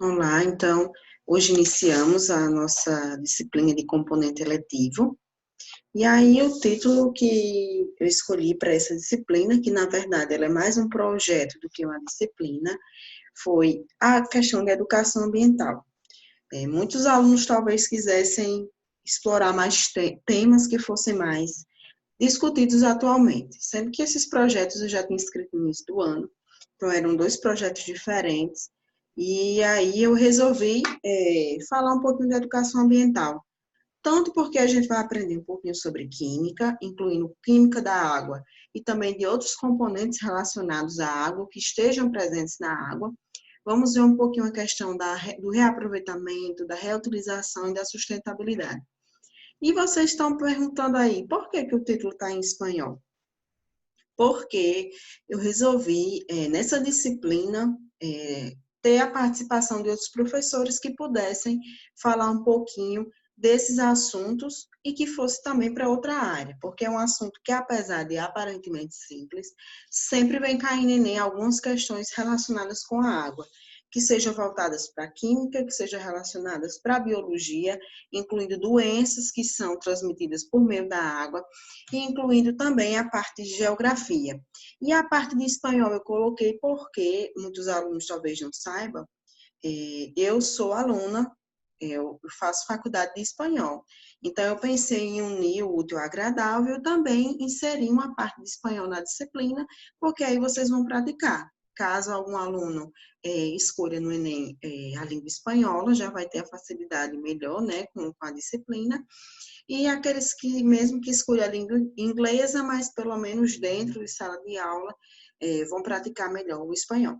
Olá, então, hoje iniciamos a nossa disciplina de componente eletivo. E aí, o título que eu escolhi para essa disciplina, que na verdade ela é mais um projeto do que uma disciplina, foi a questão da educação ambiental. Muitos alunos talvez quisessem explorar mais temas que fossem mais discutidos atualmente, sendo que esses projetos eu já tinha escrito no início do ano, então eram dois projetos diferentes, e aí eu resolvi falar um pouquinho da educação ambiental, tanto porque a gente vai aprender um pouquinho sobre química, incluindo química da água, e também de outros componentes relacionados à água que estejam presentes na água. Vamos ver um pouquinho a questão do reaproveitamento, da reutilização e da sustentabilidade. E vocês estão perguntando aí, por que que o título está em espanhol? Porque eu resolvi, nessa disciplina, ter a participação de outros professores que pudessem falar um pouquinho desses assuntos e que fosse também para outra área, porque é um assunto que, apesar de aparentemente simples, sempre vem caindo em Enem algumas questões relacionadas com a água, que sejam voltadas para a química, que sejam relacionadas para a biologia, incluindo doenças que são transmitidas por meio da água, e incluindo também a parte de geografia. E a parte de espanhol eu coloquei porque muitos alunos talvez não saibam, eu sou aluna, eu faço faculdade de espanhol. Então, eu pensei em unir o útil ao agradável e também inserir uma parte de espanhol na disciplina, porque aí vocês vão praticar. Caso algum aluno escolha no Enem a língua espanhola, já vai ter a facilidade melhor, né, com a disciplina. E aqueles que, mesmo que escolham a língua inglesa, mas pelo menos dentro de sala de aula, vão praticar melhor o espanhol.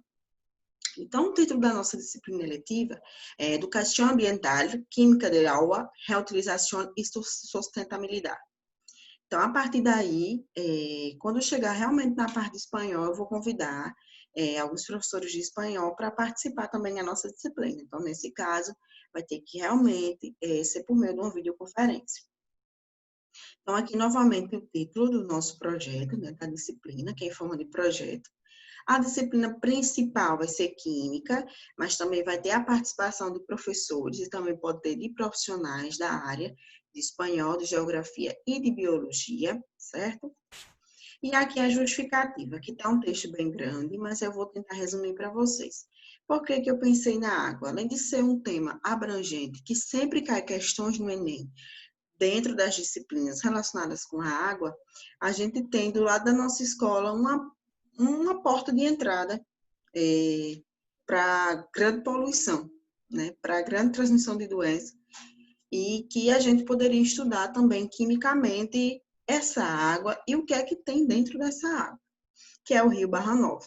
Então, o título da nossa disciplina eletiva é Educação Ambiental, Química de Água, Reutilização e Sustentabilidade. Então, a partir daí, quando eu chegar realmente na parte de espanhol, eu vou convidar alguns professores de espanhol para participar também da nossa disciplina. Então, nesse caso, vai ter que realmente ser por meio de uma videoconferência. Então, aqui novamente o título do nosso projeto, né, da disciplina, que é em forma de projeto. A disciplina principal vai ser química, mas também vai ter a participação de professores e também pode ter de profissionais da área de espanhol, de geografia e de biologia, certo? E aqui a justificativa, aqui está um texto bem grande, mas eu vou tentar resumir para vocês. Por que que eu pensei na água? Além de ser um tema abrangente, que sempre cai questões no Enem, dentro das disciplinas relacionadas com a água, a gente tem do lado da nossa escola uma porta de entrada para grande poluição, né, para grande transmissão de doenças, e que a gente poderia estudar também quimicamente essa água e o que é que tem dentro dessa água, que é o Rio Barra Nova.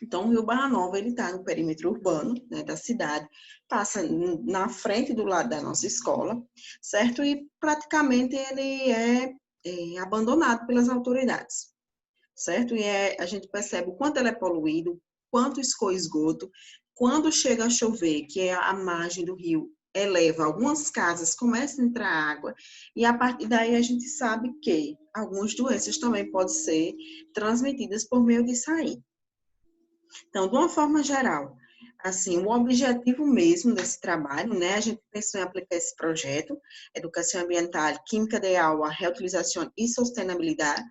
Então, o Rio Barra Nova, ele está no perímetro urbano, né, da cidade, passa na frente do lado da nossa escola, certo? E praticamente ele é abandonado pelas autoridades, certo? E a gente percebe o quanto ele é poluído, quanto escoa esgoto, quando chega a chover, que é a margem do rio eleva, algumas casas começam a entrar água, e a partir daí a gente sabe que algumas doenças também podem ser transmitidas por meio disso aí. Então, de uma forma geral, assim, o objetivo mesmo desse trabalho, né, a gente pensou em aplicar esse projeto, Educação Ambiental, Química de Água, Reutilização e Sustentabilidade,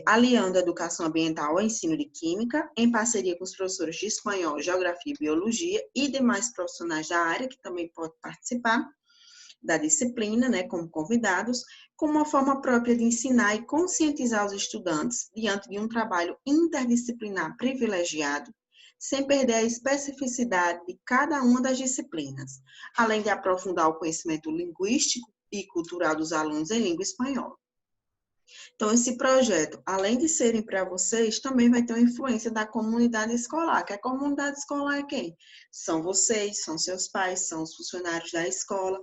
aliando a educação ambiental ao ensino de química, em parceria com os professores de espanhol, geografia e biologia e demais profissionais da área que também podem participar da disciplina, né, como convidados, como uma forma própria de ensinar e conscientizar os estudantes diante de um trabalho interdisciplinar privilegiado, sem perder a especificidade de cada uma das disciplinas, além de aprofundar o conhecimento linguístico e cultural dos alunos em língua espanhola. Então, esse projeto, além de serem para vocês, também vai ter uma influência da comunidade escolar, que a comunidade escolar é quem? São vocês, são seus pais, são os funcionários da escola.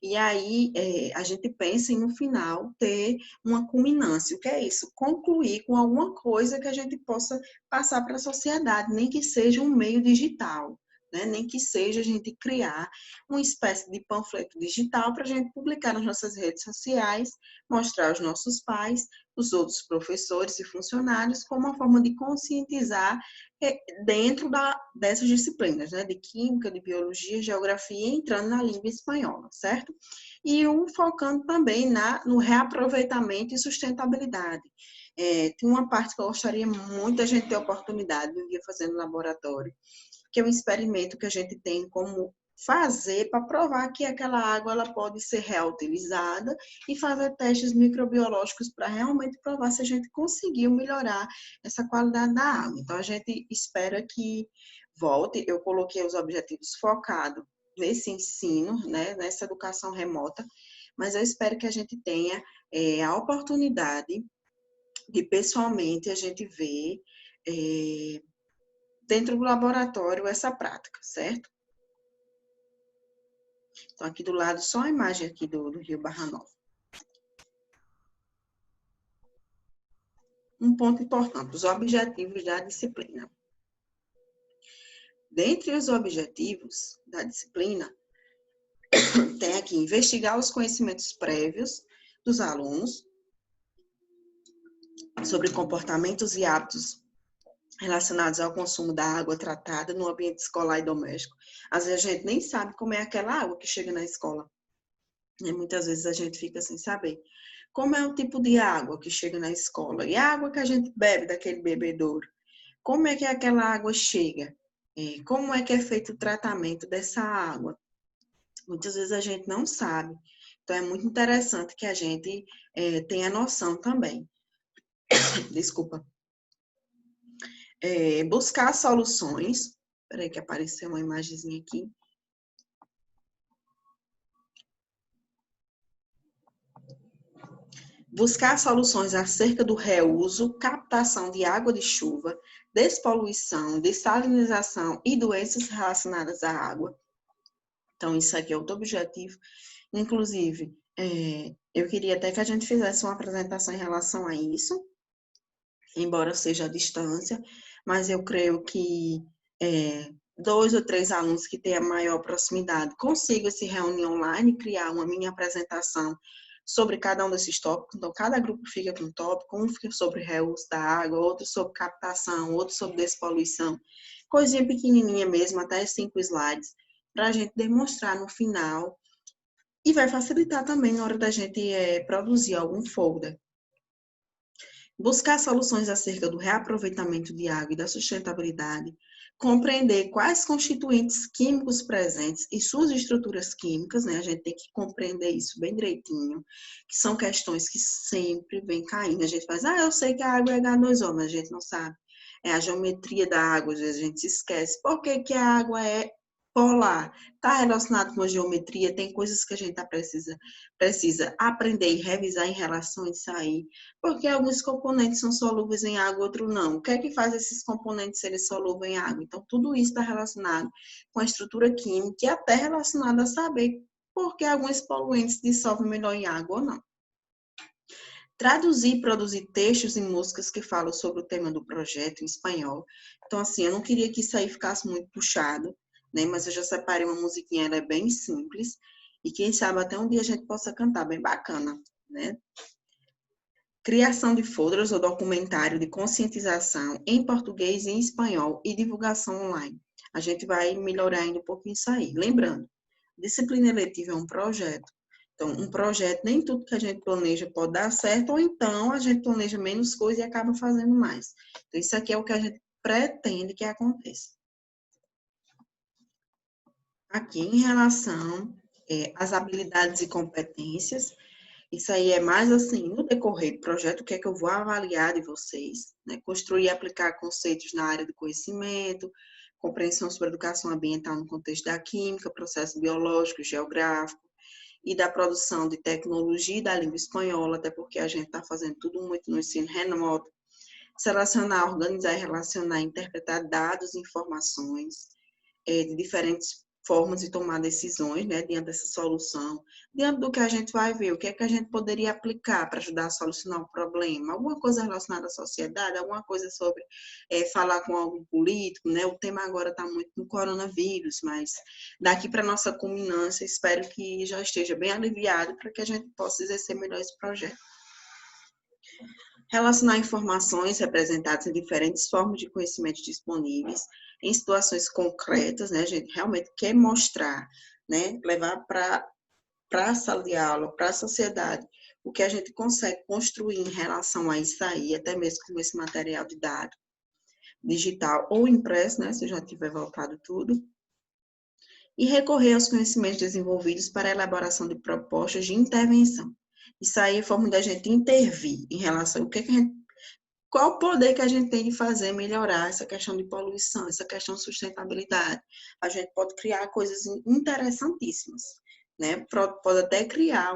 E aí, a gente pensa em, no final, ter uma culminância. O que é isso? Concluir com alguma coisa que a gente possa passar para a sociedade, nem que seja um meio digital, né? Nem que seja a gente criar uma espécie de panfleto digital para a gente publicar nas nossas redes sociais, mostrar aos nossos pais os outros professores e funcionários, como uma forma de conscientizar dentro dessas disciplinas, né, de química, de biologia, geografia, entrando na língua espanhola, certo? E focando também no reaproveitamento e sustentabilidade. Tem uma parte que eu gostaria muito a gente ter a oportunidade de um dia fazer no laboratório, que é um experimento que a gente tem como fazer para provar que aquela água ela pode ser reutilizada e fazer testes microbiológicos para realmente provar se a gente conseguiu melhorar essa qualidade da água. Então, a gente espera que volte. Eu coloquei os objetivos focados nesse ensino, né, nessa educação remota, mas eu espero que a gente tenha a oportunidade de, pessoalmente, a gente ver dentro do laboratório essa prática, certo? Então, aqui do lado, só a imagem aqui do Rio Barra Nova. Um ponto importante, os objetivos da disciplina. Dentre os objetivos da disciplina, tem aqui investigar os conhecimentos prévios dos alunos sobre comportamentos e hábitos relacionados ao consumo da água tratada no ambiente escolar e doméstico. Às vezes a gente nem sabe como é aquela água que chega na escola. E muitas vezes a gente fica sem saber como é o tipo de água que chega na escola e a água que a gente bebe daquele bebedouro. Como é que aquela água chega? Como é que é feito o tratamento dessa água? Muitas vezes a gente não sabe. Então, é muito interessante que a gente tenha noção também. Desculpa. Buscar soluções. Espera que apareceu uma imagenzinha aqui. Buscar soluções acerca do reuso, captação de água de chuva, despoluição, dessalinização e doenças relacionadas à água. Então, isso aqui é outro objetivo. Inclusive, eu queria até que a gente fizesse uma apresentação em relação a isso, embora seja à distância, mas eu creio que 2 ou 3 alunos que tenham maior proximidade consigam se reunir online e criar uma mini apresentação sobre cada um desses tópicos. Então, cada grupo fica com um tópico, um fica sobre reuso da água, outro sobre captação, outro sobre despoluição. Coisinha pequenininha mesmo, até 5 slides, para a gente demonstrar no final. E vai facilitar também na hora da gente produzir algum folder. Buscar soluções acerca do reaproveitamento de água e da sustentabilidade, compreender quais constituintes químicos presentes e suas estruturas químicas, né? A gente tem que compreender isso bem direitinho, que são questões que sempre vêm caindo. A gente faz, eu sei que a água é H2O, mas a gente não sabe. É a geometria da água, às vezes a gente se esquece. Por que que a água é polar? Está relacionado com a geometria, tem coisas que a gente precisa aprender e revisar em relação a isso aí. Porque alguns componentes são solúveis em água, outros não. O que é que faz esses componentes serem solúveis em água? Então, tudo isso está relacionado com a estrutura química e até relacionado a saber por que alguns poluentes dissolvem melhor em água ou não. Traduzir e produzir textos e músicas que falam sobre o tema do projeto em espanhol. Então, assim, eu não queria que isso aí ficasse muito puxado, né? Mas eu já separei uma musiquinha, ela é bem simples. E quem sabe até um dia a gente possa cantar, bem bacana, né? Criação de folders ou documentário de conscientização em português e em espanhol e divulgação online. A gente vai melhorar ainda um pouquinho isso aí. Lembrando, disciplina eletiva é um projeto. Então, um projeto, nem tudo que a gente planeja pode dar certo, ou então a gente planeja menos coisa e acaba fazendo mais. Então, isso aqui é o que a gente pretende que aconteça. Aqui, em relação às habilidades e competências, isso aí é mais assim, no decorrer do projeto, o que é que eu vou avaliar de vocês, né? Construir e aplicar conceitos na área do conhecimento, compreensão sobre educação ambiental no contexto da química, processo biológico, geográfico e da produção de tecnologia e da língua espanhola, até porque a gente está fazendo tudo muito no ensino remoto. Selecionar, organizar e relacionar, interpretar dados e informações de diferentes formas de tomar decisões, né, diante dessa solução, diante do que a gente vai ver, o que é que a gente poderia aplicar para ajudar a solucionar o problema, alguma coisa relacionada à sociedade, alguma coisa sobre falar com algum político, né, o tema agora está muito no coronavírus, mas daqui para nossa culminância, espero que já esteja bem aliviado para que a gente possa exercer melhor esse projeto. Relacionar informações representadas em diferentes formas de conhecimento disponíveis, em situações concretas, né? A gente realmente quer mostrar, né? Levar para a sala de aula, para a sociedade, o que a gente consegue construir em relação a isso aí, até mesmo com esse material de dado digital ou impresso, né? Se já tiver voltado tudo. E recorrer aos conhecimentos desenvolvidos para a elaboração de propostas de intervenção. Isso aí é forma da gente intervir em relação ao que a gente, qual o poder que a gente tem de fazer melhorar essa questão de poluição, essa questão de sustentabilidade. A gente pode criar coisas interessantíssimas, né? Pode até criar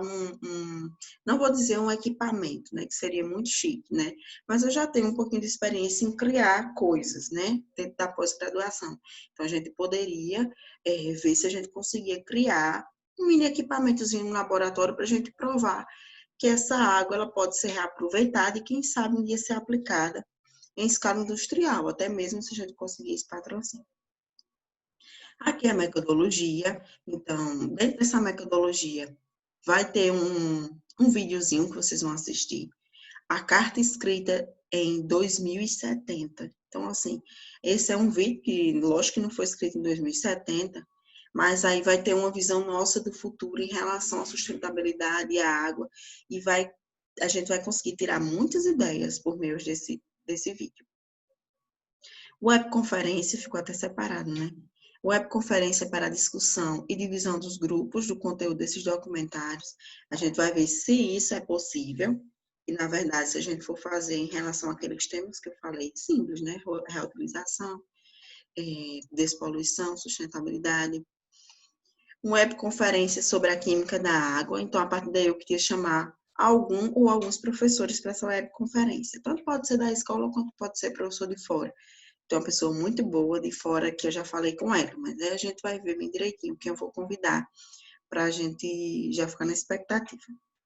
não vou dizer um equipamento, né? Que seria muito chique, né? Mas eu já tenho um pouquinho de experiência em criar coisas, né? Dentro da pós-graduação. Então, a gente poderia ver se a gente conseguia criar um mini equipamentozinho no laboratório para a gente provar que essa água ela pode ser reaproveitada e, quem sabe, um dia ser aplicada em escala industrial, até mesmo se a gente conseguir esse patrocínio. Aqui é a metodologia, então, dentro dessa metodologia, vai ter um videozinho que vocês vão assistir. A carta escrita em 2070. Então, assim, esse é um vídeo que, lógico que não foi escrito em 2070, mas aí vai ter uma visão nossa do futuro em relação à sustentabilidade e à água, e a gente vai conseguir tirar muitas ideias por meio desse vídeo. Webconferência ficou até separado, né? Webconferência para discussão e divisão dos grupos do conteúdo desses documentários. A gente vai ver se isso é possível. E, na verdade, se a gente for fazer em relação àqueles temas que eu falei, simples, né? Reutilização, despoluição, sustentabilidade. Uma webconferência sobre a química da água. Então, a partir daí, eu queria chamar algum ou alguns professores para essa webconferência. Tanto pode ser da escola, quanto pode ser professor de fora. Tem uma pessoa muito boa de fora que eu já falei com ela, mas aí a gente vai ver bem direitinho quem eu vou convidar para a gente já ficar na expectativa,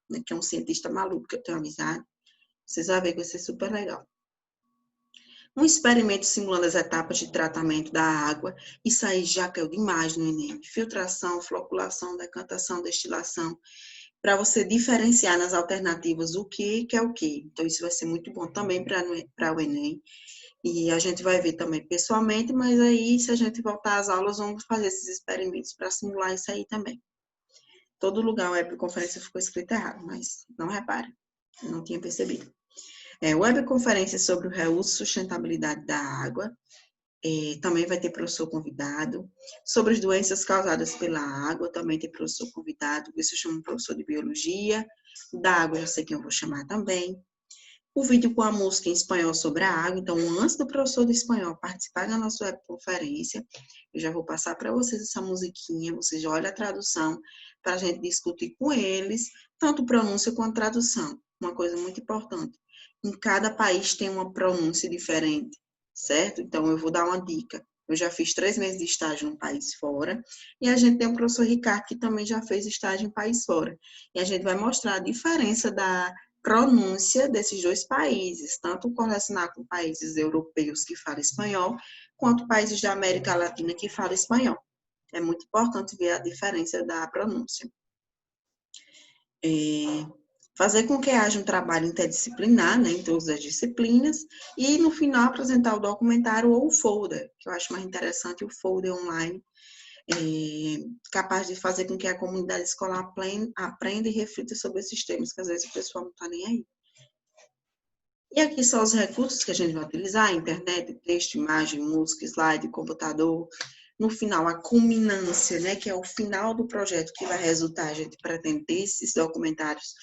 né? Que é um cientista maluco que eu tenho amizade. Vocês vão ver que vai ser super legal. Um experimento simulando as etapas de tratamento da água. Isso aí já caiu demais no Enem. Filtração, floculação, decantação, destilação. Para você diferenciar nas alternativas o que é o que. Então, isso vai ser muito bom também para o Enem. E a gente vai ver também pessoalmente, mas aí, se a gente voltar às aulas, vamos fazer esses experimentos para simular isso aí também. Todo lugar, a webconferência ficou escrito errado, mas não repare, eu não tinha percebido. Webconferência sobre o reuso e sustentabilidade da água. Também vai ter professor convidado. Sobre as doenças causadas pela água, também tem professor convidado. Isso eu chamo um professor de biologia. Da água, eu sei quem eu vou chamar também. O vídeo com a música em espanhol sobre a água. Então, antes do professor de espanhol participar da nossa webconferência, eu já vou passar para vocês essa musiquinha, vocês já olham a tradução, para a gente discutir com eles, tanto pronúncia quanto tradução. Uma coisa muito importante. Em cada país tem uma pronúncia diferente, certo? Então, eu vou dar uma dica. Eu já fiz 3 meses de estágio num país fora, e a gente tem o professor Ricardo, que também já fez estágio em país fora. E a gente vai mostrar a diferença da pronúncia desses dois países, tanto correlacionar com países europeus que falam espanhol, quanto países da América Latina que falam espanhol. É muito importante ver a diferença da pronúncia. Fazer com que haja um trabalho interdisciplinar, né, em todas as disciplinas, e no final apresentar o documentário ou o folder, que eu acho mais interessante, o folder online, capaz de fazer com que a comunidade escolar aprenda e reflita sobre esses temas, que às vezes o pessoal não está nem aí. E aqui são os recursos que a gente vai utilizar: internet, texto, imagem, música, slide, computador. No final, a culminância, né, que é o final do projeto que vai resultar, a gente pretende ter esses documentários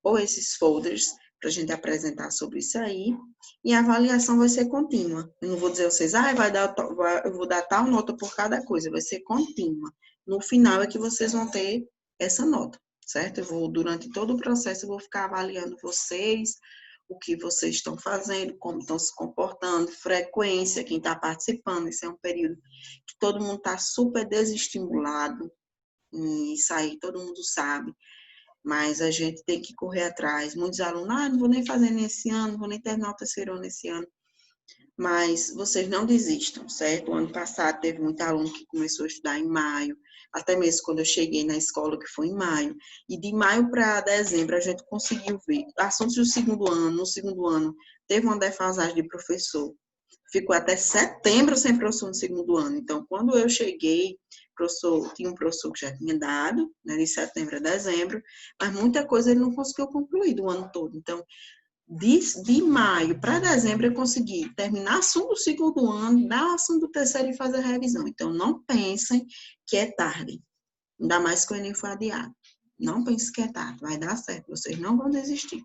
ou esses folders para a gente apresentar sobre isso aí. E a avaliação vai ser contínua. Eu não vou dizer a vocês, eu vou dar tal nota por cada coisa, vai ser contínua. No final é que vocês vão ter essa nota, certo? Durante todo o processo, eu vou ficar avaliando vocês, o que vocês estão fazendo, como estão se comportando, frequência, quem está participando. Esse é um período que todo mundo está super desestimulado, e isso aí todo mundo sabe, mas a gente tem que correr atrás. Muitos alunos, não vou nem fazer nesse ano, não vou nem terminar o terceiro ano nesse ano. Mas vocês não desistam, certo? O ano passado teve muito aluno que começou a estudar em maio, até mesmo quando eu cheguei na escola, que foi em maio. E de maio para dezembro a gente conseguiu ver assuntos do segundo ano. No segundo ano teve uma defasagem de professor. Ficou até setembro sem professor no segundo ano. Então, quando eu cheguei, professor, tinha um professor que já tinha dado, né, de setembro a dezembro, mas muita coisa ele não conseguiu concluir do ano todo. Então, de maio para dezembro eu consegui terminar assunto do segundo ano, dar assunto do terceiro e fazer a revisão. Então, não pensem que é tarde. Ainda mais que o Enem foi adiado. Não pense que é tarde, vai dar certo, vocês não vão desistir.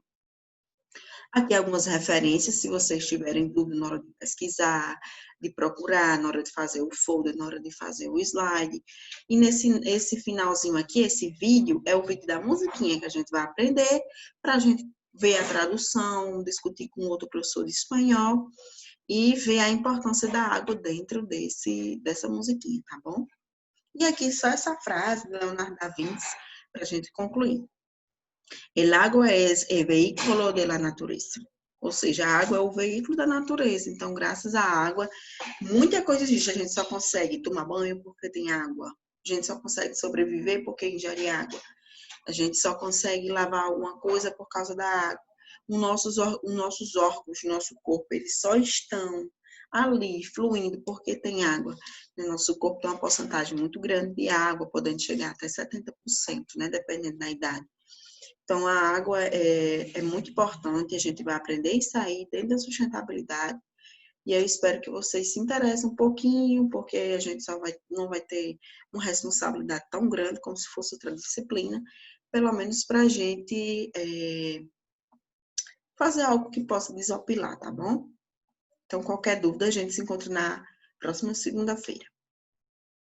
Aqui algumas referências, se vocês tiverem dúvida na hora de pesquisar, de procurar, na hora de fazer o folder, na hora de fazer o slide. E esse finalzinho aqui, esse vídeo, é o vídeo da musiquinha que a gente vai aprender, para a gente ver a tradução, discutir com outro professor de espanhol e ver a importância da água dentro dessa musiquinha, tá bom? E aqui só essa frase de Leonardo da Vinci, para a gente concluir. El agua es el vehículo de la natureza. Ou seja, a água é o veículo da natureza. Então, graças à água, muita coisa existe. A gente só consegue tomar banho porque tem água. A gente só consegue sobreviver porque ingere água. A gente só consegue lavar alguma coisa por causa da água. Os nossos órgãos, nosso corpo, eles só estão ali fluindo porque tem água. O nosso corpo tem uma porcentagem muito grande de água, podendo chegar até 70%, né? Dependendo da idade. Então, a água é muito importante, a gente vai aprender isso aí dentro da sustentabilidade. E eu espero que vocês se interessem um pouquinho, porque a gente não vai ter uma responsabilidade tão grande como se fosse outra disciplina, pelo menos para a gente fazer algo que possa desopilar, tá bom? Então, qualquer dúvida, a gente se encontra na próxima segunda-feira.